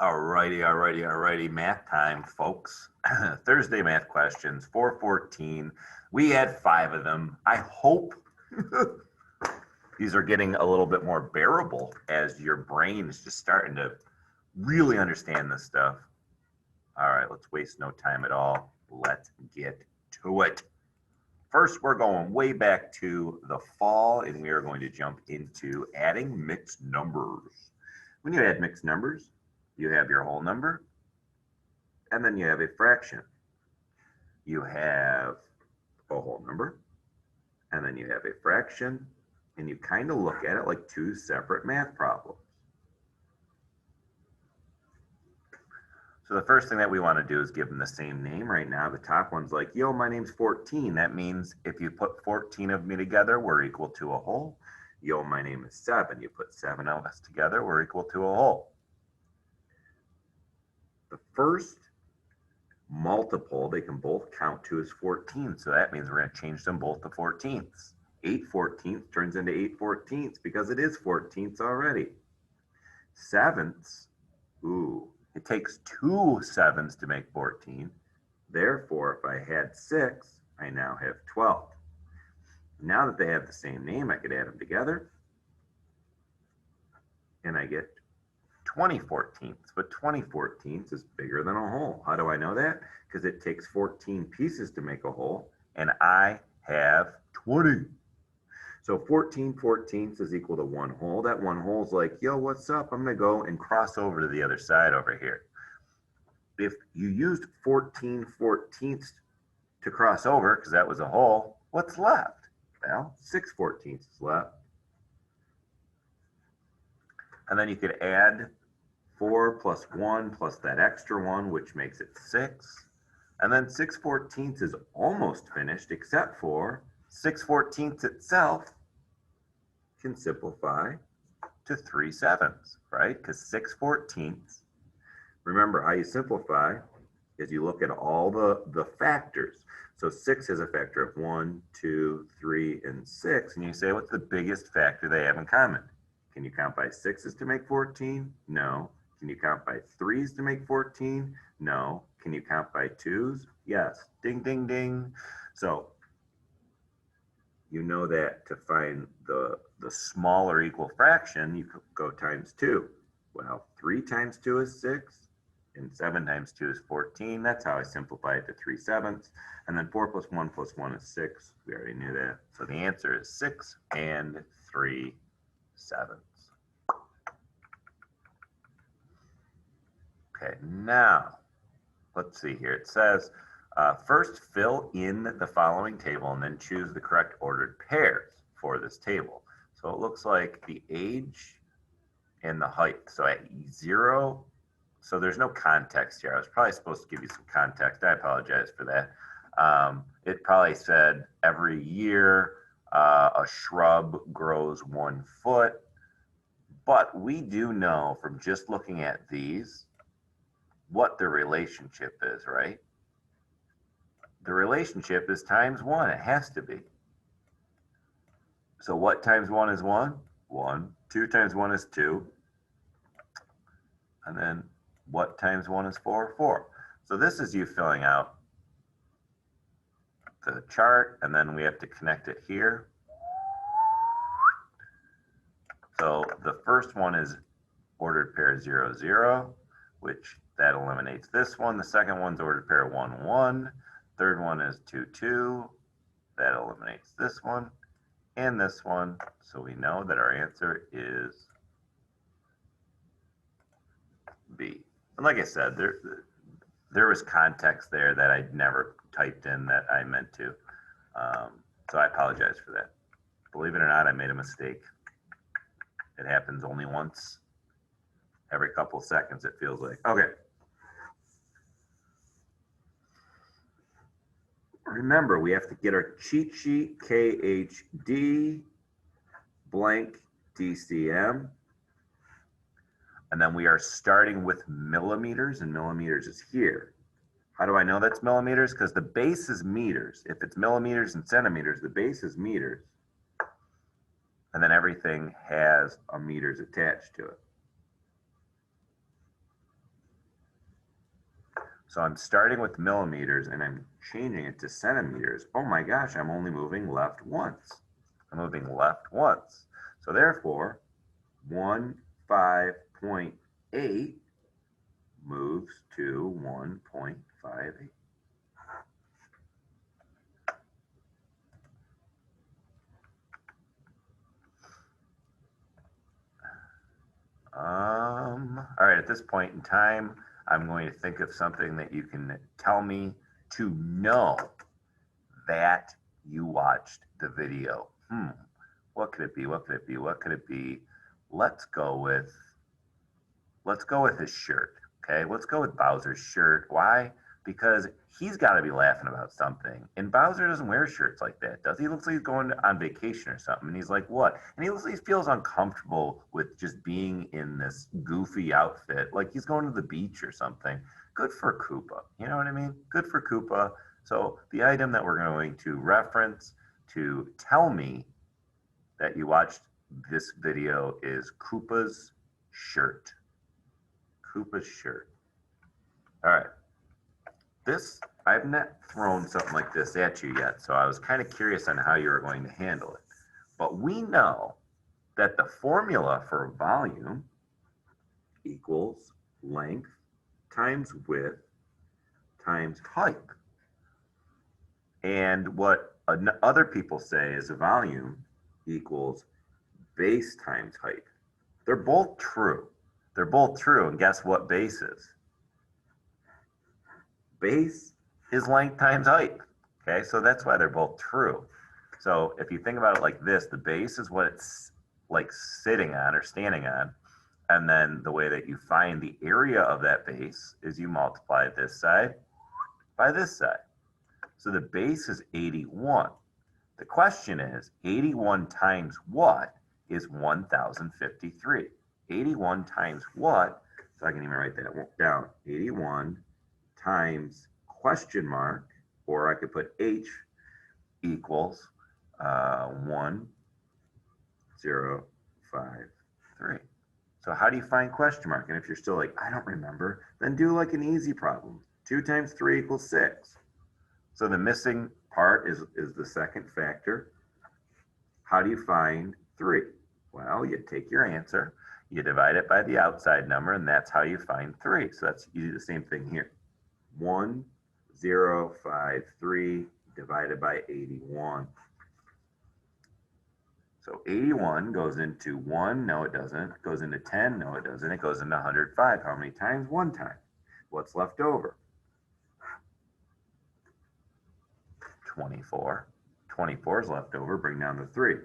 Alrighty. Math time, folks. Thursday math questions, 414. We had 5 of them. I hope these are getting a little bit more bearable as your brain is just starting to really understand this stuff. All right, let's waste no time at all. Let's get to it. First, we're going way back to the fall, and we are going to jump into adding mixed numbers. When you add mixed numbers, you have your whole number, and then you have a fraction. You have a whole number, and then you have a fraction, and you kind of look at it like 2 separate math problems. So the first thing that we want to do is give them the same name. Right now, the top one's like, yo, my name's 14. That means if you put 14 of me together, we're equal to a whole. Yo, my name is 7. You put 7 of us together, we're equal to a whole. The first multiple, they can both count to as 14. So that means we're going to change them both to 14ths. 8 14ths turns into 8 14ths because it is 14ths already. Sevenths, it takes 2 7s to make 14. Therefore, if I had 6, I now have 12. Now that they have the same name, I could add them together. And I get 20 14ths. But 20 14ths is bigger than a whole. How do I know that? Because it takes 14 pieces to make a whole. And I have 20. So 14 14ths is equal to 1 whole. That 1 whole is like, yo, what's up? I'm going to go and cross over to the other side over here. If you used 14 14ths to cross over, because that was a whole, what's left? Well, 6 14ths is left. And then you could add 4 plus 1 plus that extra 1, which makes it 6. And then 6 14ths is almost finished, except for 6 14ths itself can simplify to 3 7s, right? Because 6 14ths, remember how you simplify is you look at all the factors. So 6 has a factor of 1, 2, 3, and 6. And you say, what's the biggest factor they have in common? Can you count by 6s to make 14? No. Can you count by 3s to make 14? No. Can you count by 2s? Yes. Ding, ding, ding. So you know that to find the smaller equal fraction, you could go times 2. Well, 3 times 2 is 6, and 7 times 2 is 14. That's how I simplify it to 3 7ths. And then 4 plus 1 plus 1 is 6. We already knew that. So the answer is 6 and 3 7ths. Okay, now let's see here. It says, first fill in the following table and then choose the correct ordered pairs for this table. So it looks like the age and the height. So at 0, so there's no context here. I was probably supposed to give you some context. I apologize for that. It probably said every year a shrub grows 1 foot. But we do know from just looking at these what the relationship is, right? The relationship is times 1. It has to be. So what times 1 is 1? 1. 2 times 1 is 2. And then what times 1 is 4? 4. So this is you filling out the chart, and then we have to connect it here. So the first one is ordered pair 0, 0, which that eliminates this one. The second one's ordered pair 1, 1. Third one is 2, 2. That eliminates this one and this one. So we know that our answer is B. And like I said, there was context there that I never typed in that I meant to. So I apologize for that. Believe it or not, I made a mistake. It happens only once every couple of seconds, it feels like. Okay. Remember, we have to get our cheat sheet, KHD, blank DCM. And then we are starting with millimeters, and millimeters is here. How do I know that's millimeters? Because the base is meters. If it's millimeters and centimeters, the base is meters. And then everything has a meters attached to it. So I'm starting with millimeters and I'm changing it to centimeters. Oh my gosh, I'm only moving left once. I'm moving left once. So therefore, 15.8 moves to 1.58. All right, at this point in time, I'm going to think of something that you can tell me to know that you watched the video. What could it be? What could it be? What could it be? Let's go with his shirt. Okay, let's go with Bowser's shirt. Why? Because he's got to be laughing about something. And Bowser doesn't wear shirts like that, does he? Looks like he's going on vacation or something. And he's like, what? And he looks like he feels uncomfortable with just being in this goofy outfit, like he's going to the beach or something. Good for Koopa. You know what I mean? Good for Koopa. So the item that we're going to reference to tell me that you watched this video is Koopa's shirt. Koopa's shirt. All right. I've not thrown something like this at you yet, so I was kind of curious on how you were going to handle it. But we know that the formula for volume equals length times width times height. And what other people say is a volume equals base times height. They're both true. They're both true, and guess what base is? Base is length times height. Okay, so that's why they're both true. So if you think about it like this, the base is what it's like sitting on or standing on, and then the way that you find the area of that base is you multiply this side by this side. So the base is 81. The question is, 81 times what is 1,053? 81 times what? So I can even write that down. 81 times question mark, or I could put H equals 1053. So how do you find question mark? And if you're still like, I don't remember, then do like an easy problem. 2 times 3 equals 6. So the missing part is the second factor. How do you find 3? Well, you take your answer, you divide it by the outside number, and that's how you find 3. So you do the same thing here. 1053 divided by 81. So 81 goes into 1, no it doesn't. It goes into 10, no it doesn't. It goes into 105. How many times? 1 time. What's left over? 24. 24 is left over, bring down the 3.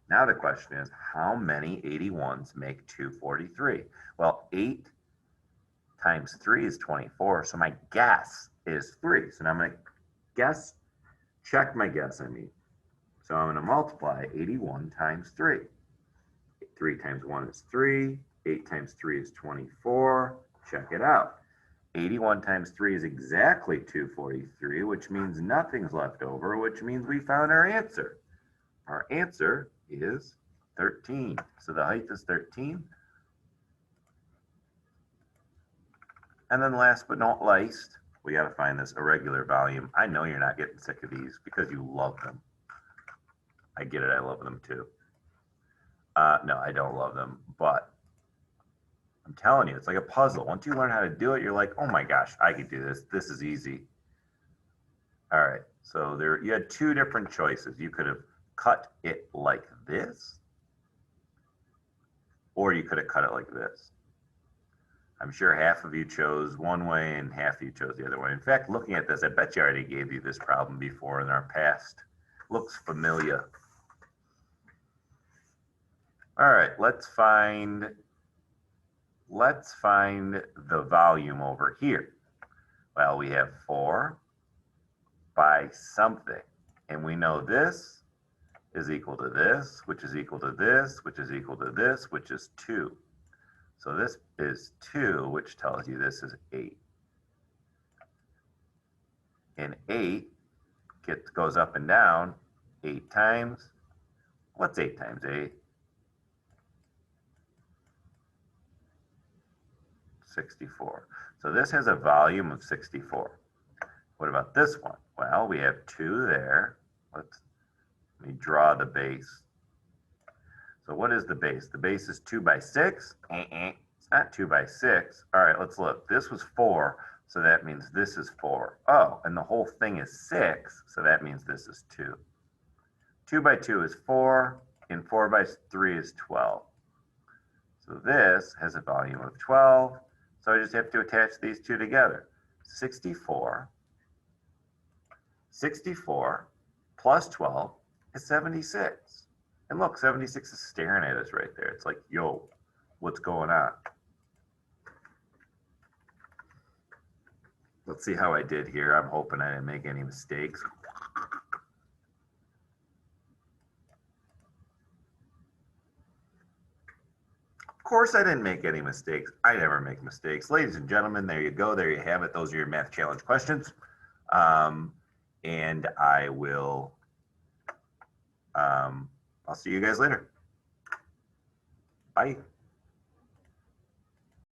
Now the question is, how many 81s make 243? Well, 8 times 3 is 24, so my guess is 3. So now I'm going to check my guess, So I'm going to multiply 81 times 3. 3 times 1 is 3. 8 times 3 is 24. Check it out. 81 times 3 is exactly 243, which means nothing's left over, which means we found our answer. Our answer is 13. So the height is 13. And then last but not least, we got to find this irregular volume. I know you're not getting sick of these because you love them. I get it. I love them too. No, I don't love them, but I'm telling you, it's like a puzzle. Once you learn how to do it, you're like, oh my gosh, I could do this. This is easy. All right. So you had 2 different choices. You could have cut it like this, or you could have cut it like this. I'm sure half of you chose one way and half of you chose the other way. In fact, looking at this, I bet you already gave you this problem before in our past. Looks familiar. All right, let's find the volume over here. Well, we have 4 by something, and we know this is equal to this, which is equal to this, which is equal to this, which is 2. So this is 2, which tells you this is 8. And 8 goes up and down 8 times. What's 8 times 8? 64. So this has a volume of 64. What about this one? Well, we have 2 there. Let me draw the base. So what is the base? The base is 2 by 6. It's not 2 by 6. All right, let's look. This was 4, so that means this is 4. Oh, and the whole thing is 6, so that means this is 2. 2 by 2 is 4, and 4 by 3 is 12. So this has a volume of 12, so I just have to attach these two together. 64 plus 12 is 76. And look, 76 is staring at us right there. It's like, yo, what's going on? Let's see how I did here. I'm hoping I didn't make any mistakes. Of course I didn't make any mistakes. I never make mistakes. Ladies and gentlemen, there you go. There you have it. Those are your math challenge questions. And I will, I'll see you guys later. Bye.